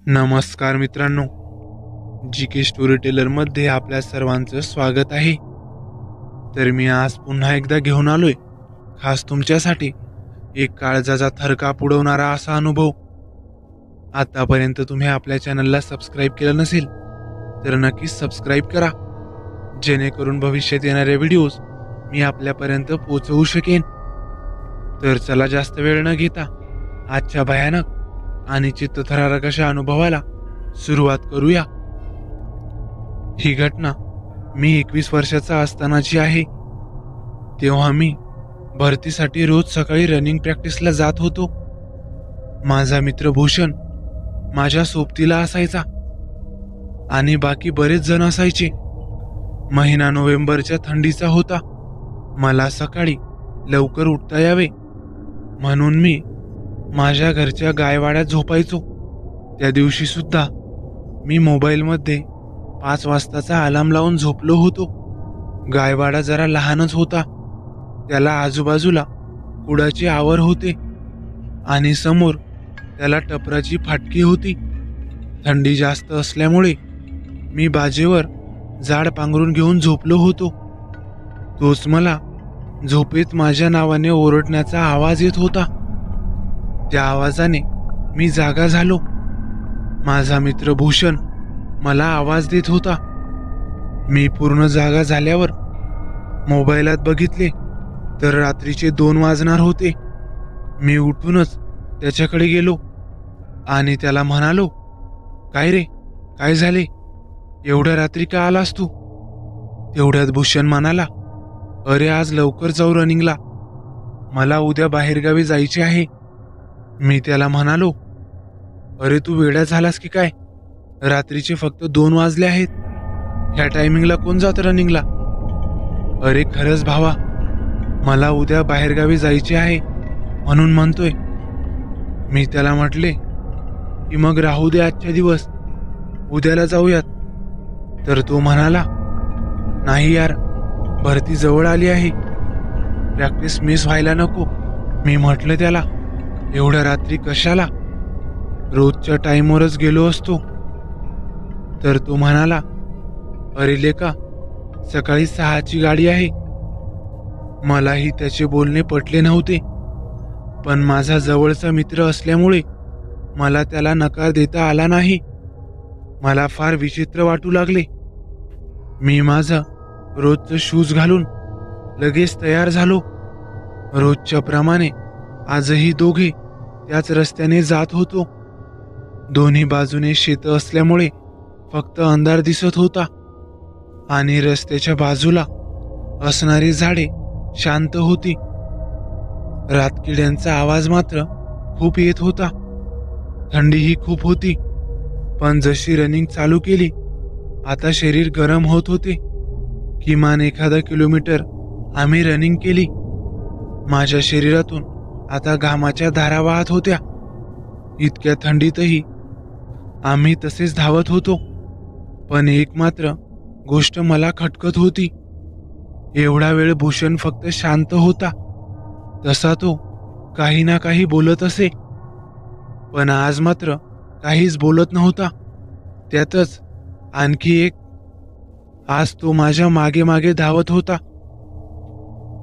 नमस्कार मित्रांनो, जी के story teller मध्ये आपल्या सर्वांचं स्वागत आहे। तर मी आज पुन्हा एकदा घेऊन आलोय खास तुमच्यासाठी एक काळजाचा थरकाप उडवणारा असा अनुभव। आतापर्यंत तुम्ही आपल्या चॅनलला सबस्क्राइब केलं नसेल तर नक्कीच सबस्क्राइब करा, जेणेकरून भविष्यात येणारे व्हिडिओज मी आपल्यापर्यंत पोहोचवू शकेन। तर चला जास्त वेळ न घेता आजच्या भयानक आणि चित्तथरारक अशा अनुभवाला सुरुवात करूया। ही घटना मी 21 वर्षाचा असतानाची आहे। तेव्हा मी भरतीसाठी रोज सकाळी रनिंग प्रॅक्टिसला जात होतो। माझा मित्र भूषण माझ्या सोबतीला असायचा आणि बाकी बरेच जण असायचे। महिना नोव्हेंबरच्या थंडीचा होता। मला सकाळी लवकर उठता यावे म्हणून मी माझ्या घरच्या गायवाड्यात झोपायचो। त्या दिवशी सुद्धा मी मोबाईलमध्ये 5 वाजताचा अलार्म लावून झोपलो होतो। गायवाडा जरा लहानच होता, त्याला आजूबाजूला कुडाचे आवर होते आणि समोर त्याला टपराची फाटकी होती। थंडी जास्त असल्यामुळे मी बाजेवर जाड पांघरून घेऊन झोपलो होतो। तोच मला झोपेत माझ्या नावाने ओरडण्याचा आवाज येत होता। त्या आवाजाने मी जागा झालो। माझा मित्र भूषण मला आवाज देत होता। मी पूर्ण जागा झाल्यावर मोबाईलात बघितले तर रात्रीचे 2 वाजणार होते। मी उठूनच त्याच्याकडे गेलो आणि त्याला म्हणालो, काय रे, काय झाले, एवढ्या रात्री का आलास तू? तेवढ्यात भूषण म्हणाला, अरे आज लवकर जाऊ रनिंगला, मला उद्या बाहेरगावी जायचे आहे। मी त्याला म्हणालो, अरे तू वेडा झालास की काय, रात्रीचे फक्त 2 वाजले आहेत, ह्या टायमिंगला कोण जात रनिंगला? अरे खरंच भावा, मला उद्या बाहेरगावी जायचे आहे म्हणून म्हणतोय। मी त्याला म्हटले की मग राहू दे आजच्या दिवस, उद्याला जाऊयात। तर तो म्हणाला, नाही यार, भरती जवळ आली आहे, प्रॅक्टिस मिस व्हायला नको। मी म्हटलं त्याला, एवढ्या रात्री कशाला, रोजच्या टाइमवरच गेलो असतो। तर तो म्हणाला, अरे लेका, सकाळी 6ची गाडी आहे। मलाही त्याचे बोलणे पटले नव्हते, पण माझा जवळचा मित्र असल्यामुळे मला त्याला नकार देता आला नाही। मला फार विचित्र वाटू लागले। मी माझा रोजचं शूज घालून लगेच तयार झालो। रोजच्या प्रमाणे आजही दोघे त्याच रस्त्याने जात होतो। दोन्ही बाजूने शेत असल्यामुळे फक्त अंधार दिसत होता आणि रस्त्याच्या बाजूला असणारी झाडे शांत होती। रातकिड्यांचा आवाज मात्र खूप येत होता। थंडीही खूप होती, पण जशी रनिंग चालू केली आता शरीर गरम होत होते। किमान 1 किलोमीटर आम्ही रनिंग केली। माझ्या शरीरातून आता घामाच्या धारा वाहत होत्या। इतक्या थंडीतही आम्ही तसेच धावत होतो, पण एक मात्र गोष्ट मला खटकत होती। एवढा वेळ भूषण फक्त शांत होता, तसा तो काही ना काही बोलत असे, पण आज मात्र काहीच बोलत नव्हता। त्यातच आणखी एक, आज तो माझ्या मागे मागे धावत होता।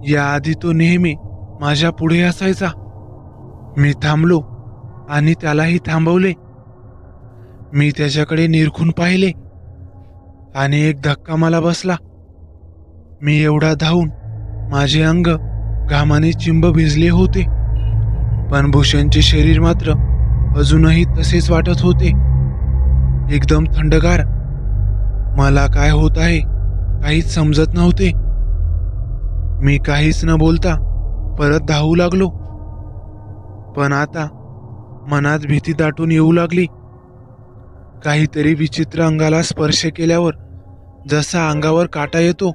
याआधी तो नेहमी माझ्या पुढे असायचा। मी थांबलो आणि त्यालाही थांबवले। मी त्याच्याकडे निरखून पाहिले आणि एक धक्का मला बसला। मी एवढा धावून माझे अंग घामाने चिंब भिजले होते, पण भूषणचे शरीर मात्र अजूनही तसेच वाटत होते, एकदम थंडगार। मला काय होत आहे काहीच समजत नव्हते। मी काहीच न बोलता परत धावू लागलो, पण आता मनात भीती दाटून येऊ लागली। काहीतरी विचित्र अंगाला स्पर्श केल्यावर जसा अंगावर काटा येतो,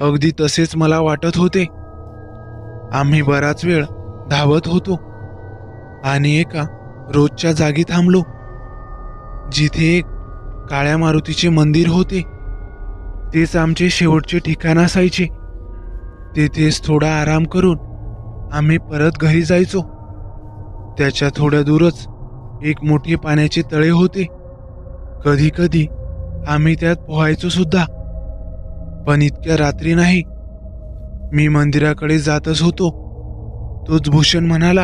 अगदी तसेच मला वाटत होते। आम्ही बराच वेळ धावत होतो आणि एका रोजच्या जागी थांबलो, जिथे एक काळ्या मारुतीचे मंदिर होते। तेच आमचे शेवटचे ठिकाण असायचे। तेथेच थोडा आराम करून आम्ही परत घरी जायचो। त्याच्या थोड्या दूरच एक मोठे पाण्याचे तळे होते. कधी कधी आम्ही त्यात पोहायचो सुद्धा. पण इतक्या रात्री नाही. मी मंदिराकडे जातच होतो. तोच भूषण म्हणाला,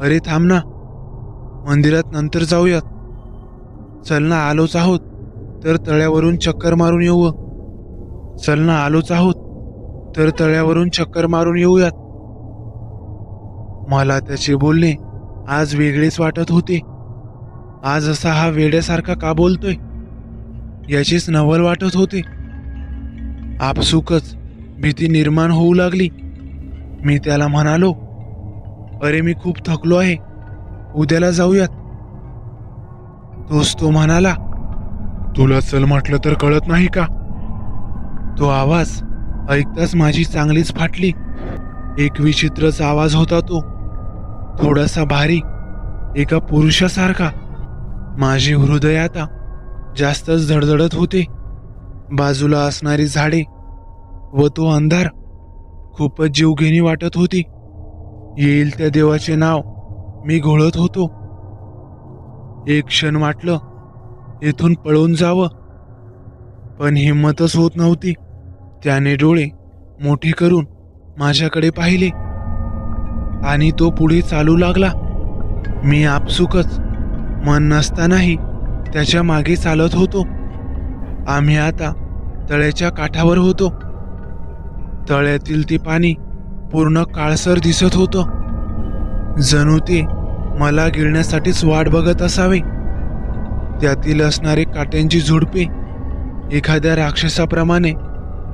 अरे थांब ना, मंदिरात नंतर जाऊयात. चल ना, आलोच आहोत तर तळ्यावरून चक्कर मारून येऊ. चल ना, आलोच आहोत तर तळ्यावरून चक्कर मारून येऊयात. मला त्याचे बोलणे आज वेगळेच वाटत होते. आज असा हा वेड्यासारखा का बोलतोय याचीच नवल वाटत होते. आपसुकच भीती निर्माण होऊ लागली. मी त्याला म्हणालो, अरे मी खूप थकलो आहे, उद्याला जाऊयात. तो म्हणाला, तुला चल म्हटलं तर कळत नाही का? तो आवाज ऐकताच माझी चांगलीच फाटली. एक विचित्रच आवाज होता तो, थोडासा भारी, एका पुरुषासारखा. माझे हृदय आता जास्तच धडधडत होते. बाजूला असणारी झाडे व तो अंधार खूपच जीवघेणी वाटत होती. येईल त्या देवाचे नाव मी घोळत होतो. एक क्षण वाटलं येथून पळून जावं, पण हिंमतच होत नव्हती. त्याने डोळे मोठे करून माझ्याकडे पाहिले आणि तो पुढे चालू लागला. मी आपसुकच मन नसतानाही त्याच्या मागे चालत होतो. आम्ही आता तळ्याच्या काठावर होतो. तळ्यातील ते पाणी पूर्ण काळसर दिसत होतं. जणू ते मला गिळण्यासाठीच वाट बघत असावे. त्यातील असणारे काट्यांची झुडपे एखाद्या राक्षसाप्रमाणे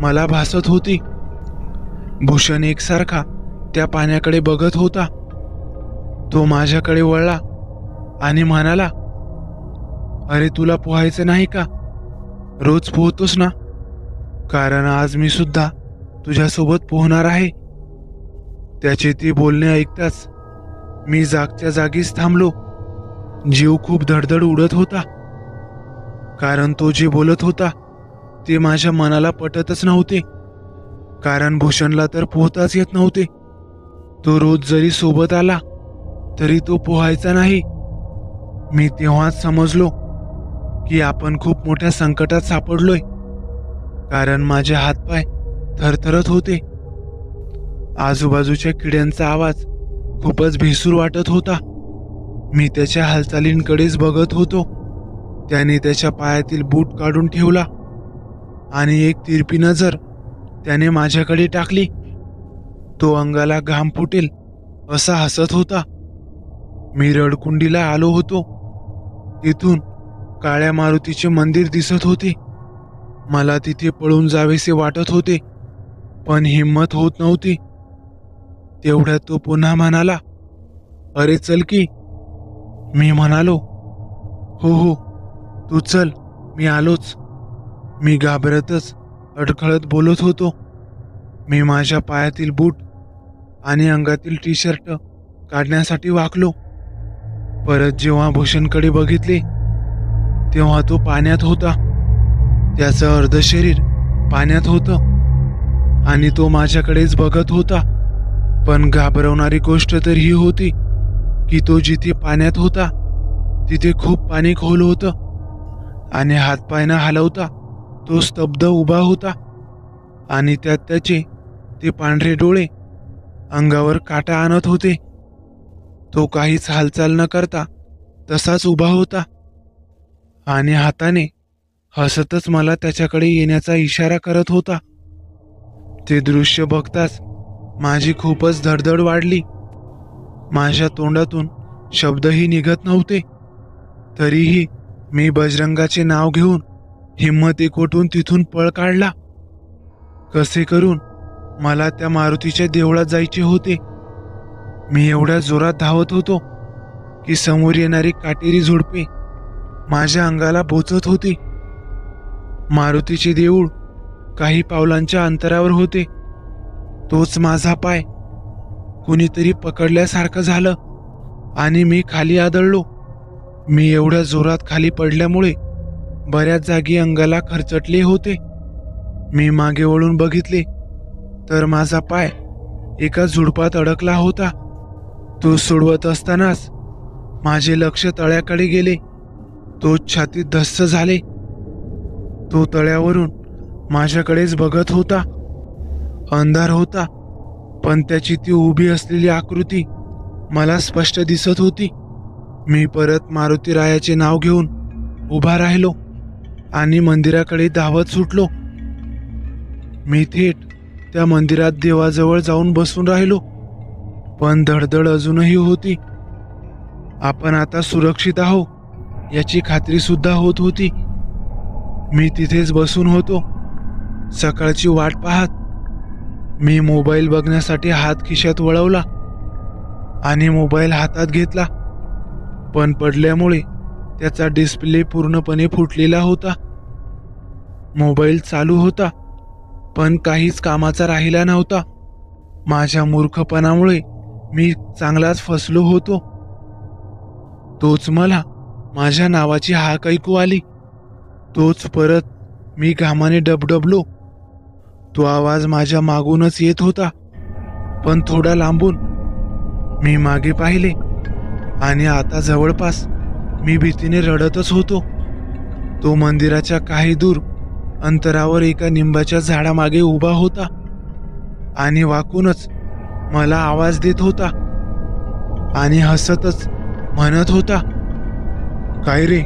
मला भासत होती. भूषण एकसारखा त्या पाण्याकडे बघत होता. तो माझ्याकडे वळला आणि म्हणाला, अरे तुला पोहायचं नाही का? रोज पोहतोस ना? कारण आज मी सुद्धा तुझ्यासोबत पोहणार आहे. त्याचे ते बोलणे ऐकताच मी जागच्या जागीच थांबलो. जीव खूप धडधड उडत होता. कारण तो जे बोलत होता ते माझ्या मनाला पटतच नव्हते. कारण भूषणला तर पोहताच येत नव्हते. तो रोज जरी सोबत आला तरी तो पोहायचा नाही. मी तेव्हाच समजलो की आपण खूप मोठ्या संकटात सापडलोय. कारण माझे हातपाय थरथरत होते. आजूबाजूच्या किड्यांचा आवाज खूपच भेसूर वाटत होता. मी त्याच्या हालचालींकडेच बघत होतो. त्याने त्याच्या पायातील बूट काढून ठेवला आणि एक तिरपी नजर त्याने माझ्याकडे टाकली. तो अंगाला घाम फुटेल असा हसत होता. मी रडकुंडीला आलो होतो. तिथून काळ्या मारुतीचे मंदिर दिसत होते. मला तिथे पळून जावेसे वाटत होते, पण हिंमत होत नव्हती. तेवढ्यात तो पुन्हा म्हणाला, अरे चल की. मी म्हणालो, हो हो तू चल, मी आलोच. मी घाबरतच अडखळत बोलत होतो. मी माझ्या पायातील बूट आणि अंगातील टी शर्ट काढण्यासाठी वाकलो. परत जेव्हा भूषणकडे बघितले तेव्हा तो पाण्यात होता. त्याचं अर्ध शरीर पाण्यात होतं आणि तो माझ्याकडेच बघत होता. पण घाबरवणारी गोष्ट तर ही होती की तो जिथे पाण्यात होता तिथे खूप पाणी खोल होतं आणि हातपाय न हलवता तो स्तब्ध उभा होता. आणि त्यात त्याचे ते पांढरे डोळे अंगावर काटा आणत होते. तो काहीच हालचाल न करता तसाच उभा होता आणि हाताने हसतच मला त्याच्याकडे येण्याचा इशारा करत होता. ते दृश्य बघताच माझी खूपच धडधड वाढली. माझ्या तोंडातून शब्दही निघत नव्हते. तरीही मी बजरंगाचे नाव घेऊन हिम्मत एकवटून तिथून पळ काढला. कसे करून मला त्या मारुतीच्या देवळात जायचे होते. मी एवढ्या जोरात धावत होतो की समोर येणारी काटेरी झुडपे माझ्या अंगाला बोचत होती. मारुतीचे देऊळ काही पावलांच्या अंतरावर होते. तोच माझा पाय कुणीतरी पकडल्यासारखं झालं आणि मी खाली आदळलो. मी एवढ्या जोरात खाली पडल्यामुळे बऱ्याच जागी अंगाला खरचटले होते. मी मागे वळून बघितले तर माझा पाय एका झुडपात अडकला होता. तो सोडवत असतानाच माझे लक्ष तळ्याकडे गेले. तो छातीत धस्स झाले. तो तळ्यावरून माझ्याकडेच बघत होता. अंधार होता, पण त्याची ती उभी असलेली आकृती मला स्पष्ट दिसत होती. मी परत मारुती रायाचे नाव घेऊन उभा राहिलो आणि मंदिराकडे धावत सुटलो. मी थेट त्या मंदिरात देवाजवळ जाऊन बसून राहिलो. पण धडधड अजूनही होती. आपण आता सुरक्षित आहोत याची खात्री सुद्धा होत होती. मी तिथेच बसून होतो, सकाळची वाट पाहत. मी मोबाईल बघण्यासाठी हात खिशात वळवला आणि मोबाईल हातात घेतला, पण पडल्यामुळे त्याचा डिस्प्ले पूर्णपणे फुटलेला होता. मोबाईल चालू होता, पण काहीच कामाचा राहिला नव्हता. माझ्या मूर्खपणामुळे मी चांगलाच फसलो होतो. तोच मला माझ्या नावाची हाक ऐकू आली. तोच परत. मी घामाने डबडबलो. तो आवाज माझ्या मागूनच येत होता, पण थोडा लांबून. मी मागे पाहिले आणि आता जवळपास. मी भीतीने रडतच होतो. तो मंदिराच्या काही दूर अंतरावर एका निंबाच्या झाडामागे उभा होता आणि वाकूनच मला आवाज देत होता आणि हसतच म्हणत होता, "काय रे,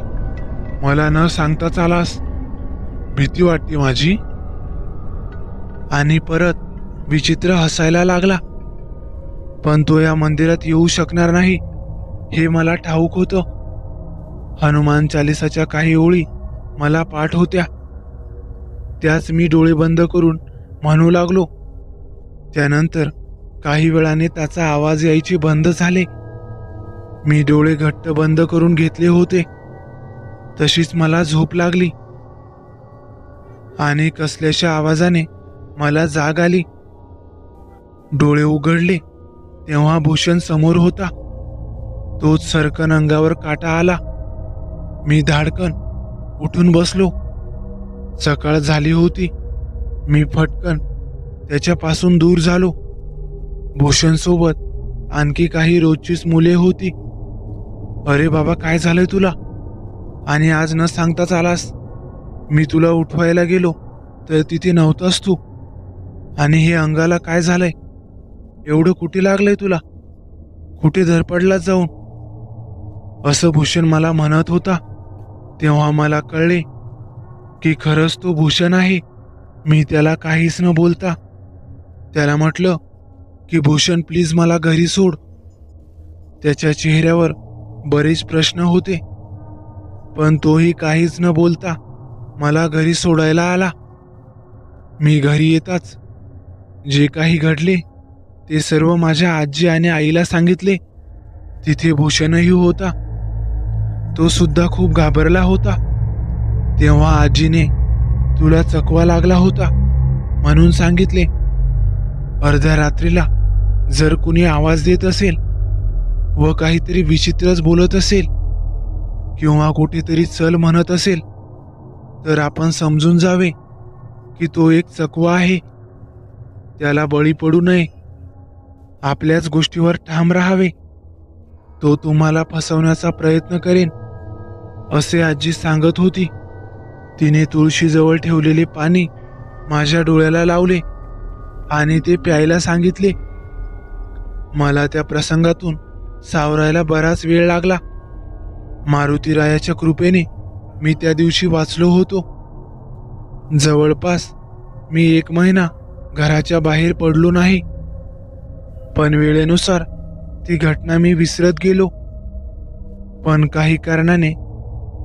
मला न सांगताच आलास? भीती वाटते माझी." आणि परत विचित्र हसायला लागला. पण तो या मंदिरात येऊ शकणार नाही हे मला ठाऊक होतं. हनुमान चालिसाच्या काही ओळी मला पाठ होत्या. त्याच मी डोळे बंद करून म्हणू लागलो. त्यानंतर काही वेळाने त्याचा आवाज यायचे बंद झाले. मी डोळे घट्ट बंद करून घेतले होते. तशीच मला झोप लागली आणि कसल्याच्या आवाजाने मला जाग आली. डोळे उघडले तेव्हा भूषण समोर होता. तोच सरकन अंगावर काटा आला. मी धाडकन उठून बसलो. सकाळ झाली होती. मी फटकन त्याच्यापासून दूर झालो. भूषण सोबत आणखी काही रोजचीच मुले होती. "अरे बाबा, काय झालंय तुला? आणि आज न सांगताच आलास? मी तुला उठवायला गेलो तर तिथे नव्हतास तू. आणि हे अंगाला काय झालंय? एवढं कुठे लागलंय तुला? कुठे धरपडलाच जाऊन?" असं भूषण मला म्हणत होता. तेव्हा मला कळले की खरंच तो भूषण आहे. मी त्याला काहीच न बोलता त्याला म्हटलं की "भूषण, प्लीज मला घरी सोड." त्याच्या चेहऱ्यावर बरेच प्रश्न होते, पण तोही काहीच न बोलता मला घरी सोडायला आला. मी घरी येताच जे काही घडले ते सर्व माझ्या आजी आणि आईला सांगितले. तिथे भूषणही होता. तो सुद्धा खूप घाबरला होता. तेव्हा आजीने "तुला चकवा लागला होता म्हणून सांगितले. अर्ध्या रात्रीला जर कुणी आवाज देत असेल व काहीतरी विचित्रच बोलत असेल किंवा कुठेतरी चल म्हणत असेल तर आपण समजून जावे की तो एक चकवा आहे. त्याला बळी पडू नये. आपल्याच गोष्टीवर ठाम राहावे. तो तुम्हाला फसवण्याचा प्रयत्न करेन," असे आजी सांगत होती. तिने तुळशीजवळ ठेवलेले पाणी माझ्या डोळ्याला लावले आणि ते प्यायला सांगितले. मला त्या प्रसंगातून सावरायला बराच वेळ लागला. मारुती रायाच्या कृपेने मी त्या दिवशी वाचलो होतो. जवळपास मी 1 महिना घराच्या बाहेर पडलो नाही. पण वेळेनुसार ती घटना मी विसरत गेलो. पण काही कारणाने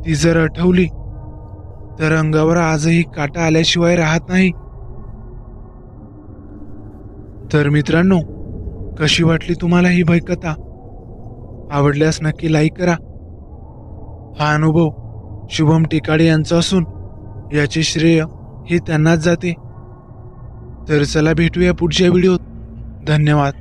ती जर आठवली तर अंगावर आजही काटा आल्याशिवाय राहत नाही. तर मित्रांनो, कशी वाटली तुम्हाला ही भयकथा? आवडल्यास नक्की लाईक करा. हा अनुभव शुभम टिकाडे यांचा असून याचे श्रेय हे त्यांनाच जाते. तर चला भेटूया पुढच्या व्हिडिओत. धन्यवाद.